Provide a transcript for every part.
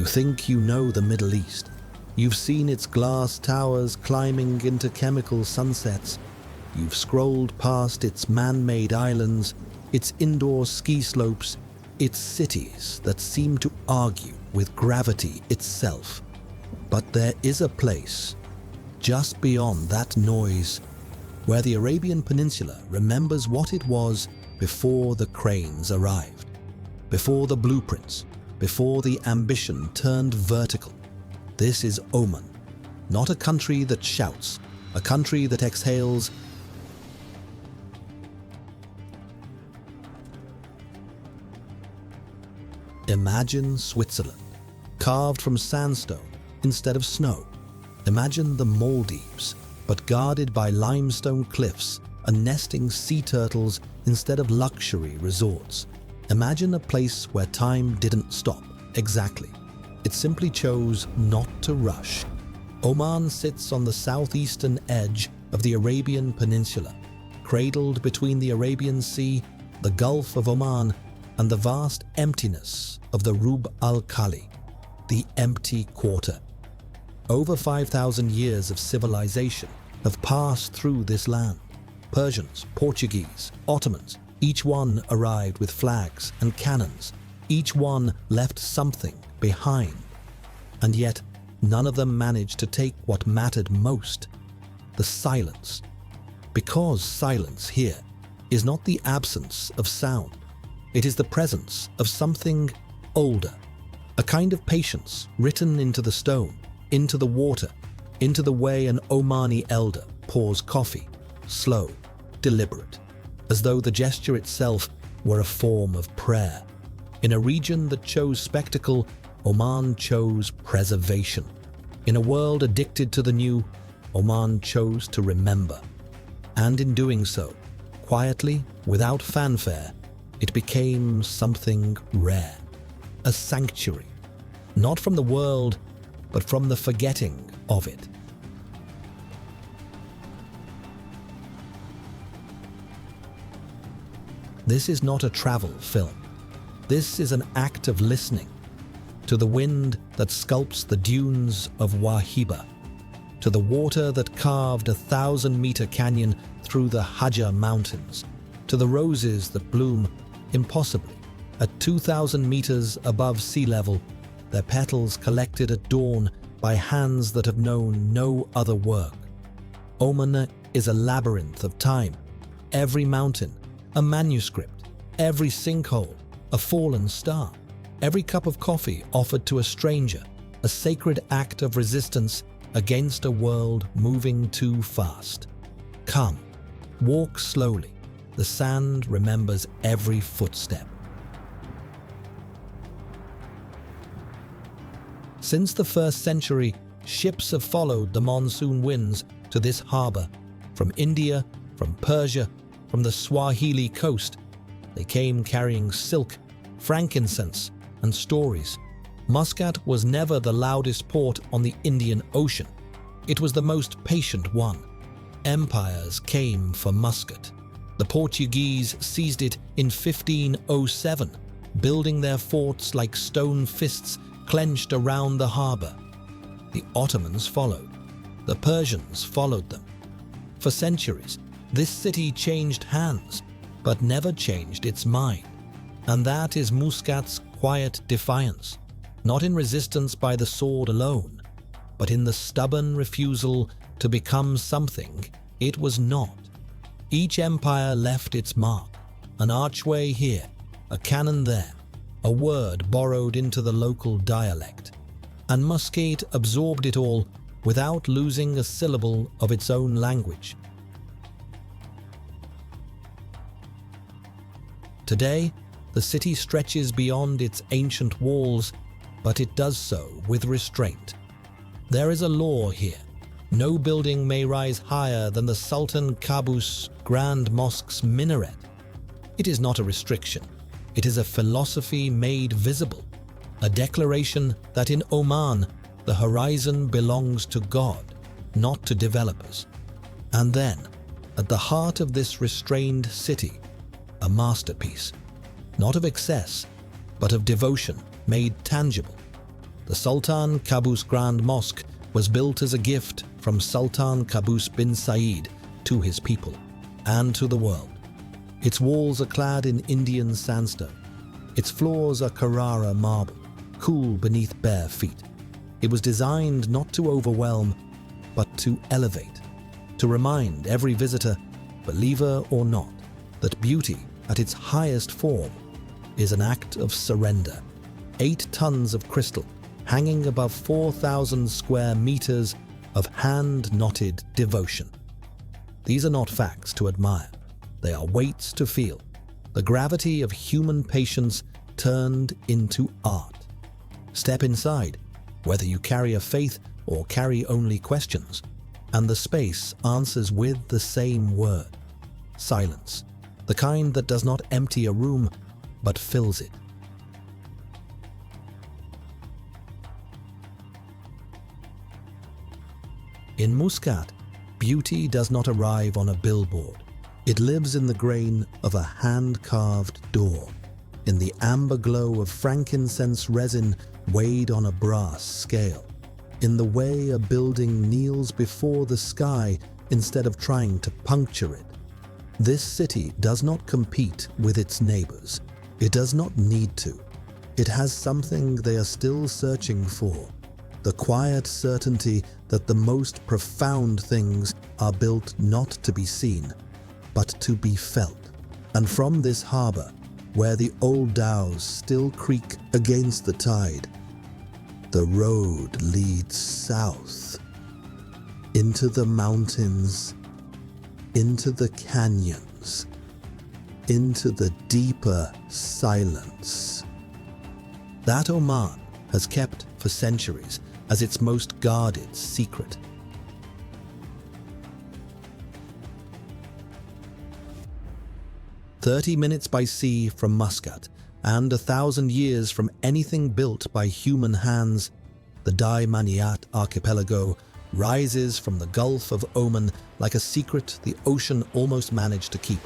You think you know the Middle East. You've seen its glass towers climbing into chemical sunsets. You've scrolled past its man-made islands, its indoor ski slopes, its cities that seem to argue with gravity itself. But there is a place, just beyond that noise, where the Arabian Peninsula remembers what it was before the cranes arrived, before the blueprints, before the ambition turned vertical. This is Oman, not a country that shouts, a country that exhales. Imagine Switzerland, carved from sandstone instead of snow. Imagine the Maldives, but guarded by limestone cliffs and nesting sea turtles instead of luxury resorts. Imagine a place where time didn't stop exactly. It simply chose not to rush. Oman sits on the southeastern edge of the Arabian Peninsula, cradled between the Arabian Sea, the Gulf of Oman, and the vast emptiness of the Rub al-Khali, the empty quarter. Over 5,000 years of civilization have passed through this land. Persians, Portuguese, Ottomans, each one arrived with flags and cannons. Each one left something behind. And yet, none of them managed to take what mattered most, the silence. Because silence here is not the absence of sound. It is the presence of something older, a kind of patience written into the stone, into the water, into the way an Omani elder pours coffee, slow, deliberate, as though the gesture itself were a form of prayer. In a region that chose spectacle, Oman chose preservation. In a world addicted to the new, Oman chose to remember. And in doing so, quietly, without fanfare, it became something rare, a sanctuary, not from the world, but from the forgetting of it. This is not a travel film. This is an act of listening to the wind that sculpts the dunes of Wahiba, to the water that carved a 1,000-meter canyon through the Hajar Mountains, to the roses that bloom impossibly at 2,000 meters above sea level, their petals collected at dawn by hands that have known no other work. Oman is a labyrinth of time. Every mountain, a manuscript. Every sinkhole, a fallen star. Every cup of coffee offered to a stranger, a sacred act of resistance against a world moving too fast. Come, walk slowly. The sand remembers every footstep. Since the 1st century, ships have followed the monsoon winds to this harbor. From India, from Persia, from the Swahili coast, they came carrying silk, frankincense, and stories. Muscat was never the loudest port on the Indian Ocean. It was the most patient one. Empires came for Muscat. The Portuguese seized it in 1507, building their forts like stone fists clenched around the harbor. The Ottomans followed. The Persians followed them. For centuries, this city changed hands, but never changed its mind. And that is Muscat's quiet defiance, not in resistance by the sword alone, but in the stubborn refusal to become something it was not. Each empire left its mark, an archway here, a cannon there, a word borrowed into the local dialect, and Muscat absorbed it all without losing a syllable of its own language. Today, the city stretches beyond its ancient walls, but it does so with restraint. There is a law here. No building may rise higher than the Sultan Qaboos Grand Mosque's minaret. It is not a restriction. It is a philosophy made visible, a declaration that in Oman, the horizon belongs to God, not to developers. And then, at the heart of this restrained city, a masterpiece, not of excess, but of devotion made tangible. The The Sultan Qaboos Grand Mosque was built as a gift from Sultan Qaboos bin Said to his people and to the world. Its walls are clad in Indian sandstone. Its floors are Carrara marble, cool beneath bare feet. It was designed not to overwhelm, but to elevate, to remind every visitor, believer or not, that beauty at its highest form is an act of surrender. 8 tons of crystal hanging above 4,000 square meters of hand-knotted devotion. These are not facts to admire. They are weights to feel. The gravity of human patience turned into art. Step inside, whether you carry a faith or carry only questions, and the space answers with the same word: silence, the kind that does not empty a room, but fills it. In Muscat, beauty does not arrive on a billboard. It lives in the grain of a hand-carved door, in the amber glow of frankincense resin weighed on a brass scale, in the way a building kneels before the sky instead of trying to puncture it. This city does not compete with its neighbors. It does not need to. It has something they are still searching for: the quiet certainty that the most profound things are built not to be seen, but to be felt. And from this harbor, where the old dhows still creak against the tide, the road leads south, into the mountains, into the canyons, into the deeper silence. That Oman has kept for centuries as its most guarded secret. "30 minutes by sea from Muscat, and 1,000 years from anything built by human hands, the Daimaniyat archipelago rises from the Gulf of Oman like a secret the ocean almost managed to keep.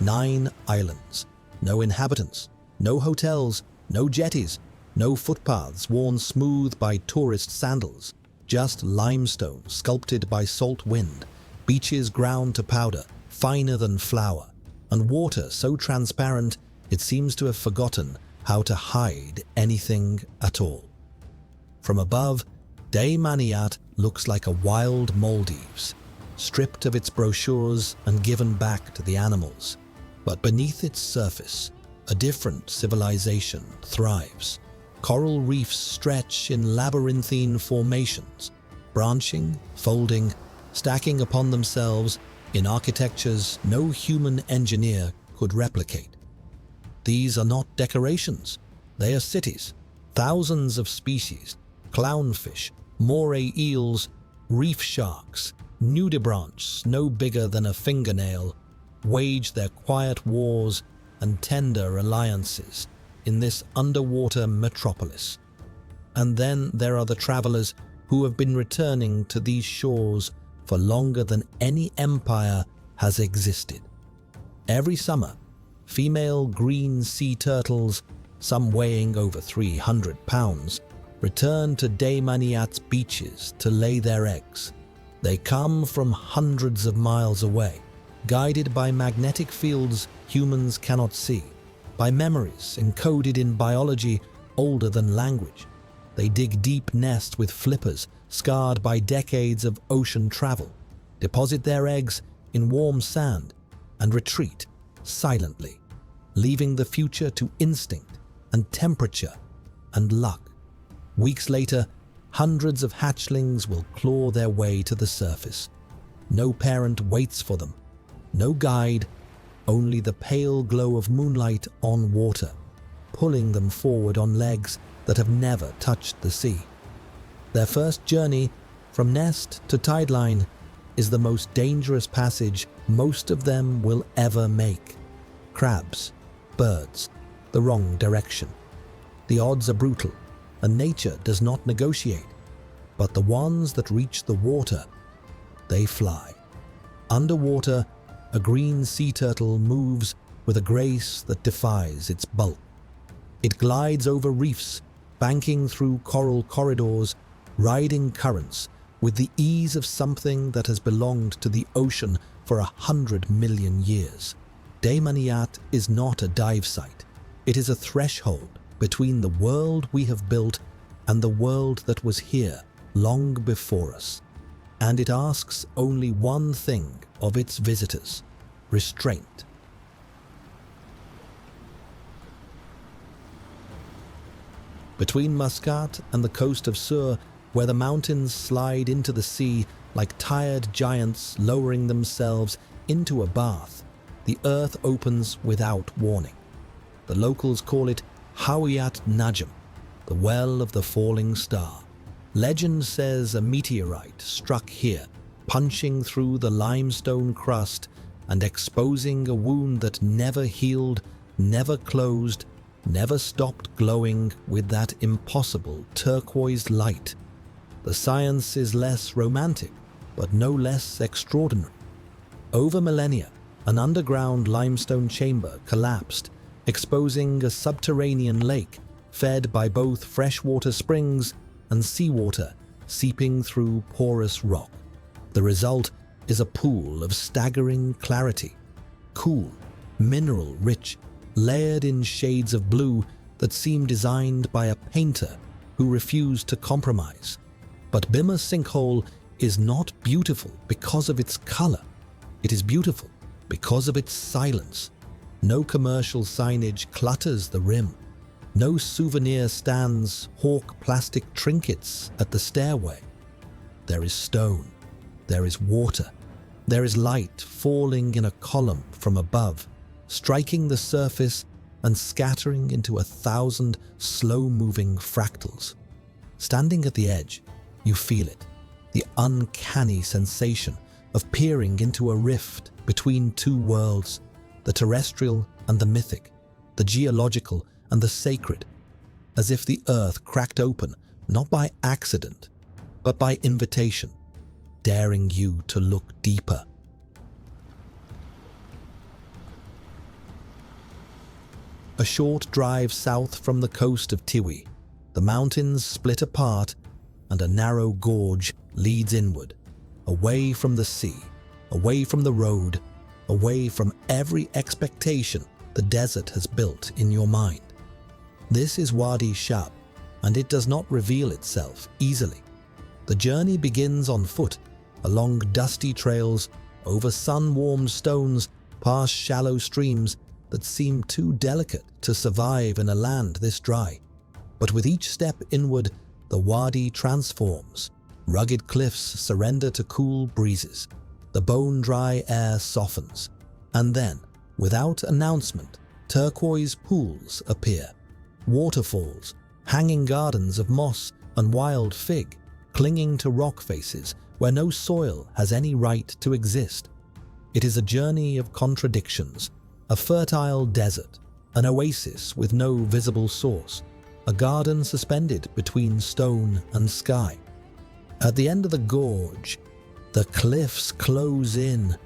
9 islands, no inhabitants, no hotels, no jetties, no footpaths worn smooth by tourist sandals, just limestone sculpted by salt wind, beaches ground to powder, finer than flour, and water so transparent it seems to have forgotten how to hide anything at all. From above, Daimaniyat looks like a wild Maldives, stripped of its brochures and given back to the animals. But beneath its surface, a different civilization thrives. Coral reefs stretch in labyrinthine formations, branching, folding, stacking upon themselves in architectures no human engineer could replicate. These are not decorations, they are cities. Thousands of species, clownfish, moray eels, reef sharks, nudibranchs no bigger than a fingernail, wage their quiet wars and tender alliances in this underwater metropolis. And then there are the travelers who have been returning to these shores for longer than any empire has existed. Every summer, female green sea turtles, some weighing over 300 pounds, return to Daimaniyat's beaches to lay their eggs. They come from hundreds of miles away, guided by magnetic fields humans cannot see, by memories encoded in biology older than language. They dig deep nest with flippers scarred by decades of ocean travel, deposit their eggs in warm sand, and retreat silently, leaving the future to instinct and temperature and luck. Weeks later, hundreds of hatchlings will claw their way to the surface. No parent waits for them, no guide, only the pale glow of moonlight on water, pulling them forward on legs that have never touched the sea. Their first journey from nest to tideline is the most dangerous passage most of them will ever make. Crabs, birds, the wrong direction. The odds are brutal, and nature does not negotiate. But the ones that reach the water, they fly. Underwater, a green sea turtle moves with a grace that defies its bulk. It glides over reefs, banking through coral corridors, riding currents with the ease of something that has belonged to the ocean for 100 million years. Daymaniyat is not a dive site. It is a threshold between the world we have built and the world that was here long before us. And it asks only one thing of its visitors: restraint. Between Muscat and the coast of Sur, where the mountains slide into the sea like tired giants lowering themselves into a bath, the earth opens without warning. The locals call it Hawiyat Najm, the well of the falling star. Legend says a meteorite struck here, punching through the limestone crust and exposing a wound that never healed, never closed, never stopped glowing with that impossible turquoise light. The science is less romantic, but no less extraordinary. Over millennia, an underground limestone chamber collapsed, exposing a subterranean lake fed by both freshwater springs and seawater seeping through porous rock. The result is a pool of staggering clarity, cool, mineral-rich, layered in shades of blue that seem designed by a painter who refused to compromise. But Bima Sinkhole is not beautiful because of its color. It is beautiful because of its silence. No commercial signage clutters the rim. No souvenir stands hawk plastic trinkets at the stairway. There is stone. There is water. There is light falling in a column from above, striking the surface and scattering into 1,000 slow-moving fractals. Standing at the edge, you feel it, the uncanny sensation of peering into a rift between two worlds, the terrestrial and the mythic, the geological and the sacred, as if the earth cracked open not by accident, but by invitation, daring you to look deeper. A short drive south from the coast of Tiwi, the mountains split apart and a narrow gorge leads inward, away from the sea, away from the road, away from every expectation the desert has built in your mind. This is Wadi Shab, and it does not reveal itself easily. The journey begins on foot, along dusty trails, over sun-warmed stones, past shallow streams that seem too delicate to survive in a land this dry. But with each step inward, the wadi transforms. Rugged cliffs surrender to cool breezes. The bone-dry air softens. And then, without announcement, turquoise pools appear. Waterfalls, hanging gardens of moss and wild fig, clinging to rock faces where no soil has any right to exist. It is a journey of contradictions, a fertile desert, an oasis with no visible source, a garden suspended between stone and sky. At the end of the gorge, the cliffs close in,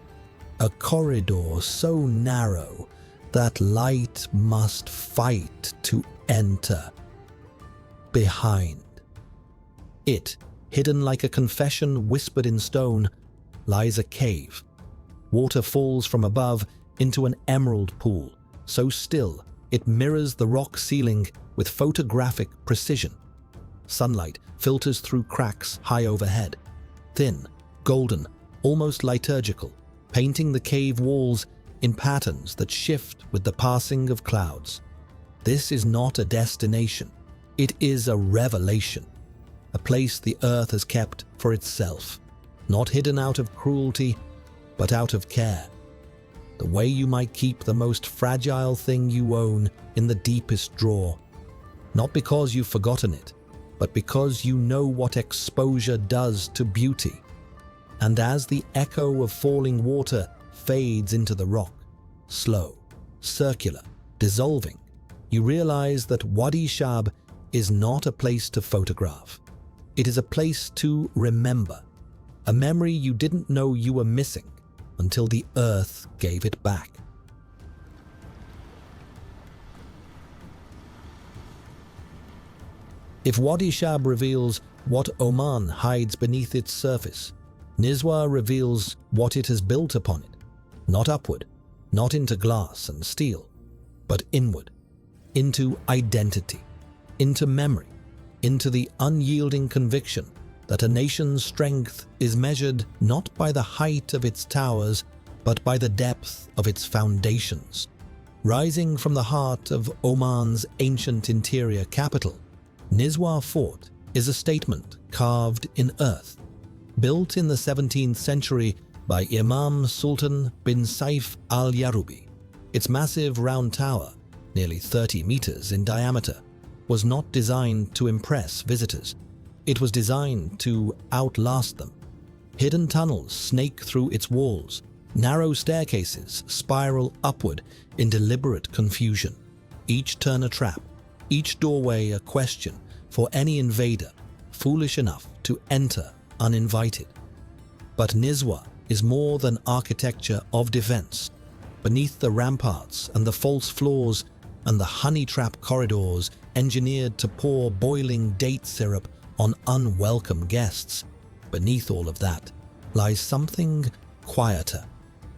a corridor so narrow that light must fight to enter. Behind it, hidden like a confession whispered in stone, lies a cave. Water falls from above into an emerald pool, so still it mirrors the rock ceiling with photographic precision. Sunlight filters through cracks high overhead, thin, golden, almost liturgical, painting the cave walls in patterns that shift with the passing of clouds. This is not a destination, it is a revelation, a place the earth has kept for itself, not hidden out of cruelty, but out of care. The way you might keep the most fragile thing you own in the deepest drawer, not because you've forgotten it, but because you know what exposure does to beauty. And as the echo of falling water fades into the rock, slow, circular, dissolving, you realize that Wadi Shab is not a place to photograph. It is a place to remember, a memory you didn't know you were missing until the earth gave it back. If Wadi Shab reveals what Oman hides beneath its surface, Nizwa reveals what it has built upon it, not upward, not into glass and steel, but inward, into identity, into memory, into the unyielding conviction that a nation's strength is measured not by the height of its towers, but by the depth of its foundations. Rising from the heart of Oman's ancient interior capital, Nizwa Fort is a statement carved in earth. Built in the 17th century by Imam Sultan bin Saif al-Yarubi, its massive round tower, nearly 30 meters in diameter, was not designed to impress visitors. It was designed to outlast them. Hidden tunnels snake through its walls. Narrow staircases spiral upward in deliberate confusion. Each turn a trap, each doorway a question for any invader foolish enough to enter uninvited. But Nizwa is more than architecture of defense. Beneath the ramparts and the false floors and the honey-trap corridors engineered to pour boiling date syrup on unwelcome guests, beneath all of that lies something quieter,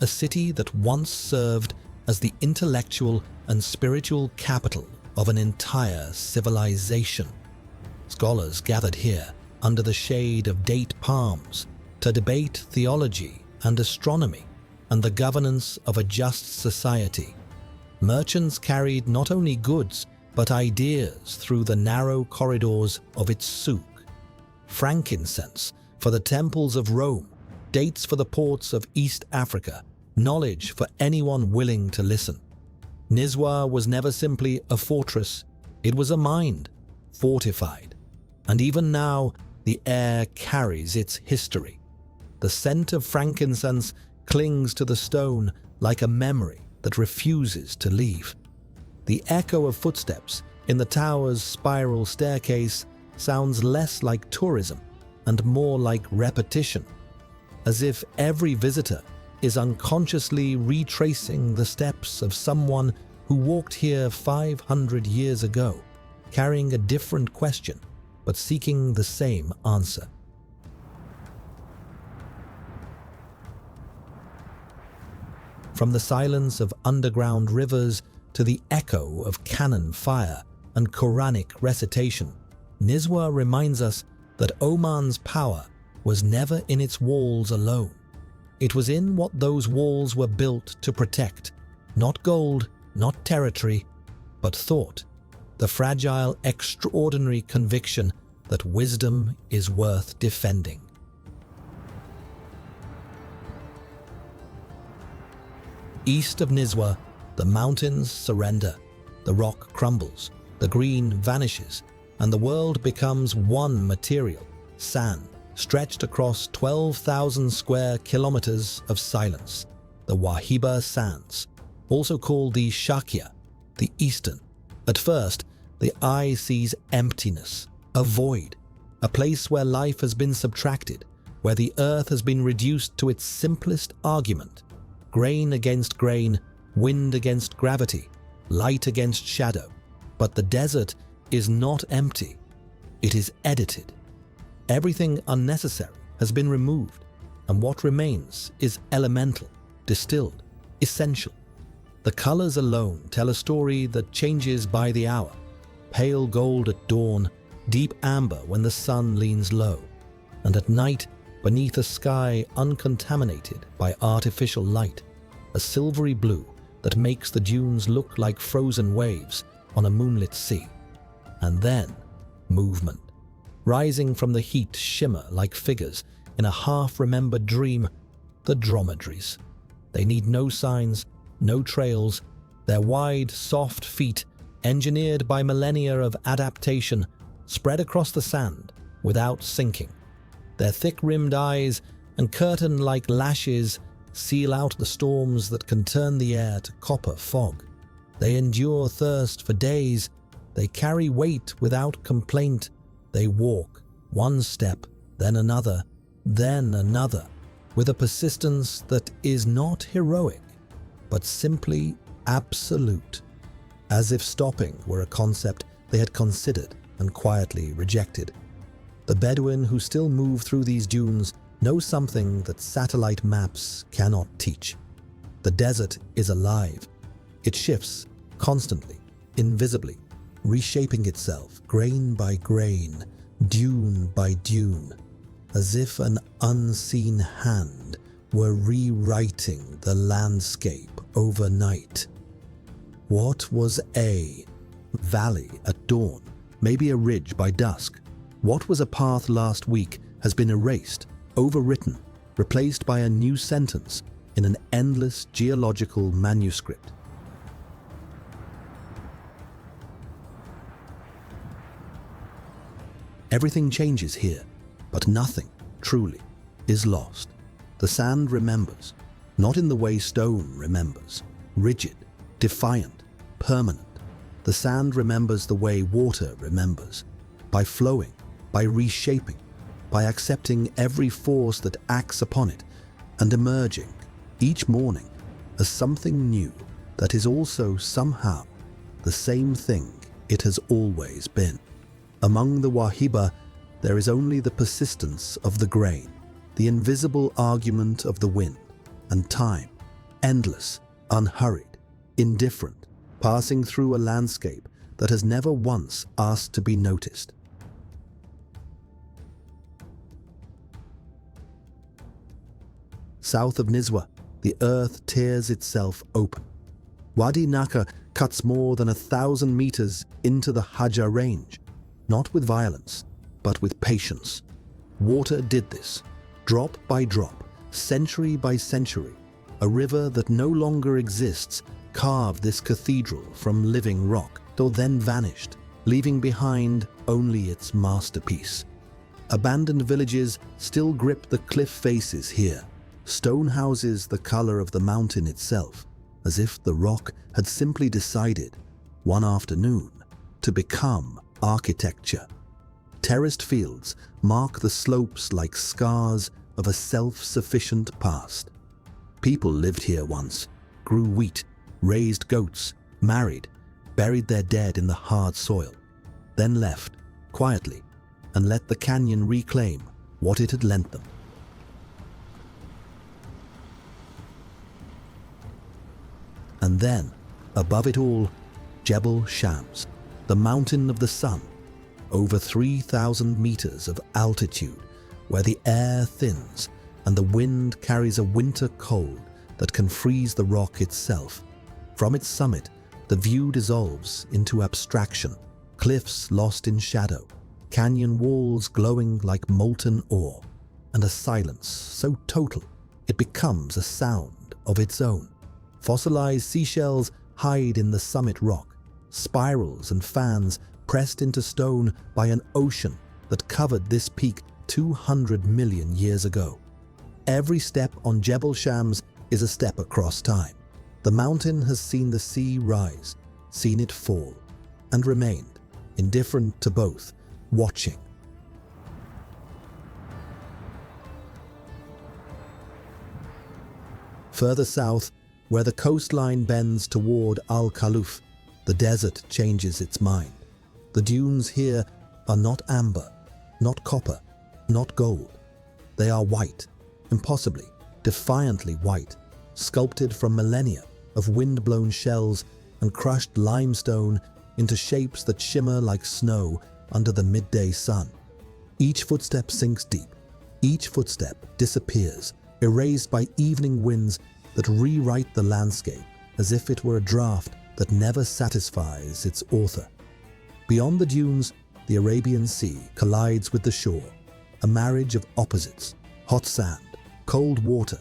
a city that once served as the intellectual and spiritual capital of an entire civilization. Scholars gathered here under the shade of date palms to debate theology and astronomy and the governance of a just society. Merchants carried not only goods but ideas through the narrow corridors of its souk. Frankincense for the temples of Rome, dates for the ports of East Africa, knowledge for anyone willing to listen. Nizwa was never simply a fortress, it was a mind, fortified. And even now, the air carries its history. The scent of frankincense clings to the stone like a memory that refuses to leave. The echo of footsteps in the tower's spiral staircase sounds less like tourism and more like repetition, as if every visitor is unconsciously retracing the steps of someone who walked here 500 years ago, carrying a different question but seeking the same answer. From the silence of underground rivers to the echo of cannon fire and Quranic recitation, Nizwa reminds us that Oman's power was never in its walls alone. It was in what those walls were built to protect, not gold, not territory, but thought, the fragile, extraordinary conviction that wisdom is worth defending. East of Nizwa, the mountains surrender, the rock crumbles, the green vanishes, and the world becomes one material, sand, stretched across 12,000 square kilometers of silence, the Wahiba Sands, also called the Shakya, the Eastern. At first, the eye sees emptiness, a void, a place where life has been subtracted, where the earth has been reduced to its simplest argument, grain against grain, wind against gravity, light against shadow. But the desert is not empty, it is edited. Everything unnecessary has been removed, and what remains is elemental, distilled, essential. The colors alone tell a story that changes by the hour. Pale gold at dawn, deep amber when the sun leans low, and at night, beneath a sky uncontaminated by artificial light, a silvery blue that makes the dunes look like frozen waves on a moonlit sea. And then, movement. Rising from the heat shimmer like figures in a half-remembered dream, the dromedaries. They need no signs, no trails. Their wide, soft feet, engineered by millennia of adaptation, spread across the sand without sinking. Their thick-rimmed eyes and curtain-like lashes seal out the storms that can turn the air to copper fog. They endure thirst for days. They carry weight without complaint. They walk one step, then another, with a persistence that is not heroic, but simply absolute, as if stopping were a concept they had considered and quietly rejected. The Bedouin who still move through these dunes know something that satellite maps cannot teach. The desert is alive. It shifts constantly, invisibly, reshaping itself grain by grain, dune by dune, as if an unseen hand were rewriting the landscape overnight. What was a valley at dawn, maybe a ridge by dusk? What was a path last week has been erased, overwritten, replaced by a new sentence in an endless geological manuscript. Everything changes here, but nothing, truly, is lost. The sand remembers, not in the way stone remembers, rigid, defiant, permanent. The sand remembers the way water remembers, by flowing, by reshaping, by accepting every force that acts upon it, and emerging, each morning, as something new that is also somehow the same thing it has always been. Among the Wahiba, there is only the persistence of the grain, the invisible argument of the wind, and time, endless, unhurried, indifferent, passing through a landscape that has never once asked to be noticed. South of Nizwa, the earth tears itself open. Wadi Naka cuts more than 1,000 meters into the Hajar range, not with violence, but with patience. Water did this, drop by drop, century by century. A river that no longer exists carved this cathedral from living rock, though then vanished, leaving behind only its masterpiece. Abandoned villages still grip the cliff faces here, stone houses the color of the mountain itself, as if the rock had simply decided, one afternoon, to become architecture. Terraced fields mark the slopes like scars of a self-sufficient past. People lived here once, grew wheat, raised goats, married, buried their dead in the hard soil, then left, quietly, and let the canyon reclaim what it had lent them. And then, above it all, Jebel Shams, the mountain of the sun, over 3,000 meters of altitude, where the air thins and the wind carries a winter cold that can freeze the rock itself. From its summit, the view dissolves into abstraction, cliffs lost in shadow, canyon walls glowing like molten ore, and a silence so total it becomes a sound of its own. Fossilized seashells hide in the summit rock, spirals and fans pressed into stone by an ocean that covered this peak 200 million years ago. Every step on Jebel Shams is a step across time. The mountain has seen the sea rise, seen it fall, and remained, indifferent to both, watching. Further south, where the coastline bends toward Al-Khaluf, the desert changes its mind. The dunes here are not amber, not copper, not gold. They are white, impossibly, defiantly white, sculpted from millennia of wind-blown shells and crushed limestone into shapes that shimmer like snow under the midday sun. Each footstep sinks deep. Each footstep disappears, erased by evening winds that rewrite the landscape as if it were a draft that never satisfies its author. Beyond the dunes, the Arabian Sea collides with the shore, a marriage of opposites: hot sand, cold water,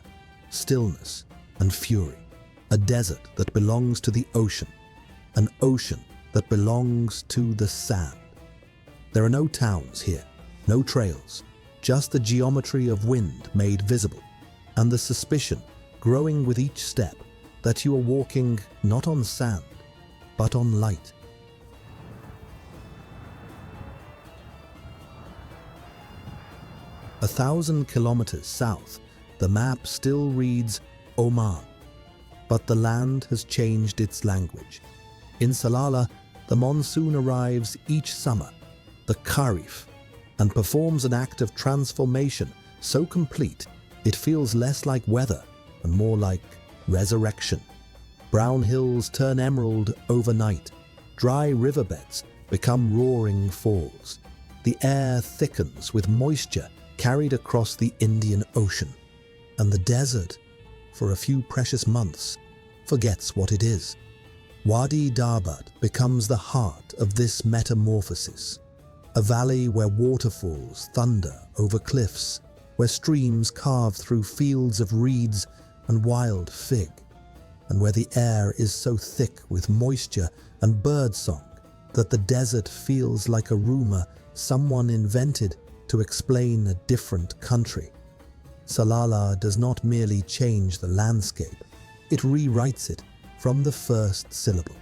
stillness, and fury. A desert that belongs to the ocean, an ocean that belongs to the sand. There are no towns here, no trails, just the geometry of wind made visible, and the suspicion growing with each step that you are walking not on sand, but on light. A 1,000 kilometers south, the map still reads Oman, but the land has changed its language. In Salalah, the monsoon arrives each summer, the Kharif, and performs an act of transformation so complete it feels less like weather and more like resurrection. Brown hills turn emerald overnight. Dry riverbeds become roaring falls. The air thickens with moisture carried across the Indian Ocean. And the desert, for a few precious months, forgets what it is. Wadi Darbat becomes the heart of this metamorphosis. A valley where waterfalls thunder over cliffs, where streams carve through fields of reeds and wild fig, and where the air is so thick with moisture and birdsong that the desert feels like a rumor someone invented to explain a different country. Salalah does not merely change the landscape, it rewrites it from the first syllable.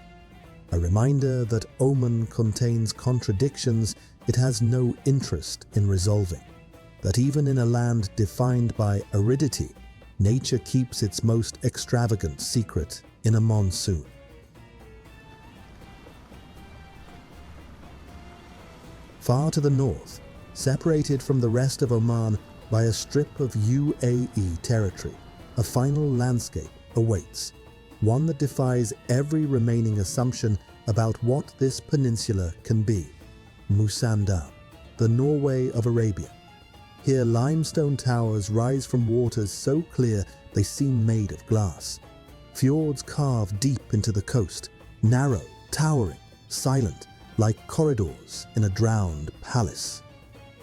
A reminder that Oman contains contradictions it has no interest in resolving. That even in a land defined by aridity, nature keeps its most extravagant secret in a monsoon. Far to the north, separated from the rest of Oman by a strip of UAE territory, a final landscape awaits, one that defies every remaining assumption about what this peninsula can be. Musandam, the Norway of Arabia. Here limestone towers rise from waters so clear they seem made of glass. Fjords carve deep into the coast, narrow, towering, silent, like corridors in a drowned palace.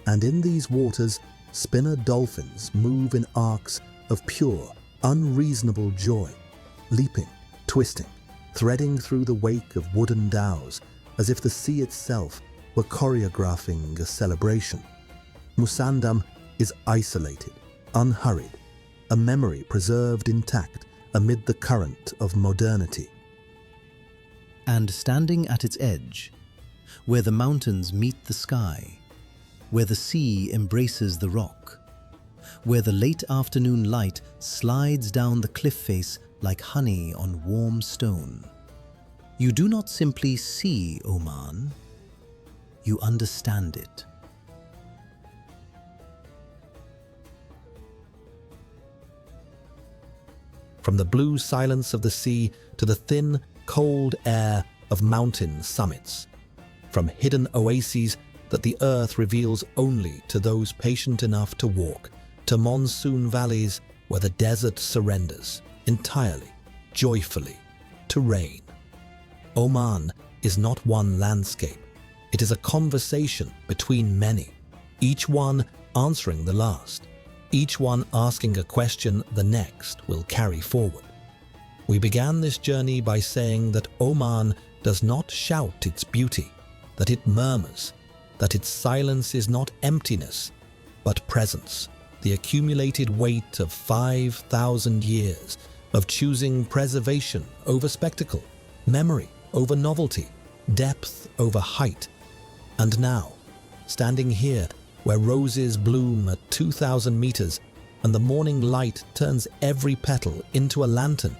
And in these waters, spinner dolphins move in arcs of pure, unreasonable joy, leaping, twisting, threading through the wake of wooden dhows, as if the sea itself were choreographing a celebration. Musandam is isolated, unhurried, a memory preserved intact amid the current of modernity. And standing at its edge, where the mountains meet the sky, where the sea embraces the rock, where the late afternoon light slides down the cliff face like honey on warm stone, you do not simply see Oman, you understand it. From the blue silence of the sea to the thin, cold air of mountain summits. From hidden oases that the earth reveals only to those patient enough to walk, to monsoon valleys where the desert surrenders entirely, joyfully, to rain. Oman is not one landscape. It is a conversation between many, each one answering the last, each one asking a question the next will carry forward. We began this journey by saying that Oman does not shout its beauty, that it murmurs, that its silence is not emptiness, but presence, the accumulated weight of 5,000 years of choosing preservation over spectacle, memory over novelty, depth over height. And now, standing here where roses bloom at 2,000 meters and the morning light turns every petal into a lantern,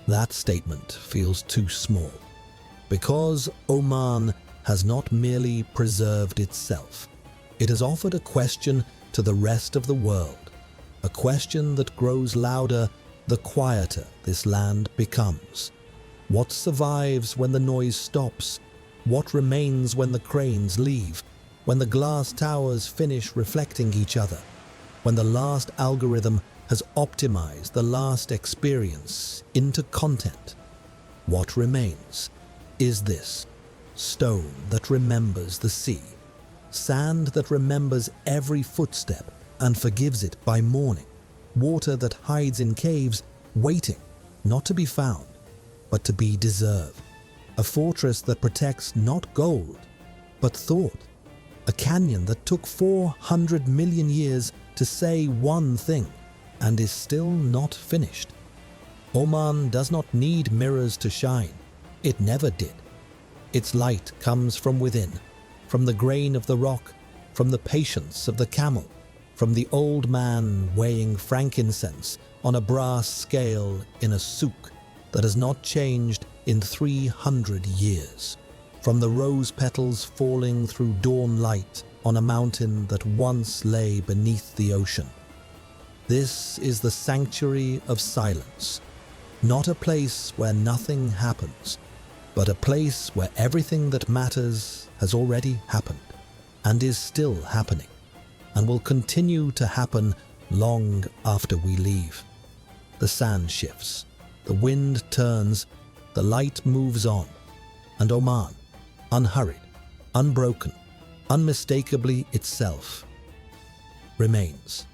that statement feels too small. Because Oman has not merely preserved itself, it has offered a question to the rest of the world, a question that grows louder the quieter this land becomes. What survives when the noise stops? What remains when the cranes leave? When the glass towers finish reflecting each other? When the last algorithm has optimized the last experience into content? What remains is this: stone that remembers the sea, sand that remembers every footstep and forgives it by morning, water that hides in caves, waiting, not to be found, but to be deserved, a fortress that protects not gold, but thought, a canyon that took 400 million years to say one thing and is still not finished. Oman does not need mirrors to shine. It never did. Its light comes from within, from the grain of the rock, from the patience of the camel, from the old man weighing frankincense on a brass scale in a souk that has not changed in 300 years. from the rose petals falling through dawn light on a mountain that once lay beneath the ocean. This is the sanctuary of silence, not a place where nothing happens, but a place where everything that matters has already happened and is still happening and will continue to happen long after we leave. The sand shifts, the wind turns, the light moves on, and Oman, unhurried, unbroken, unmistakably itself, remains.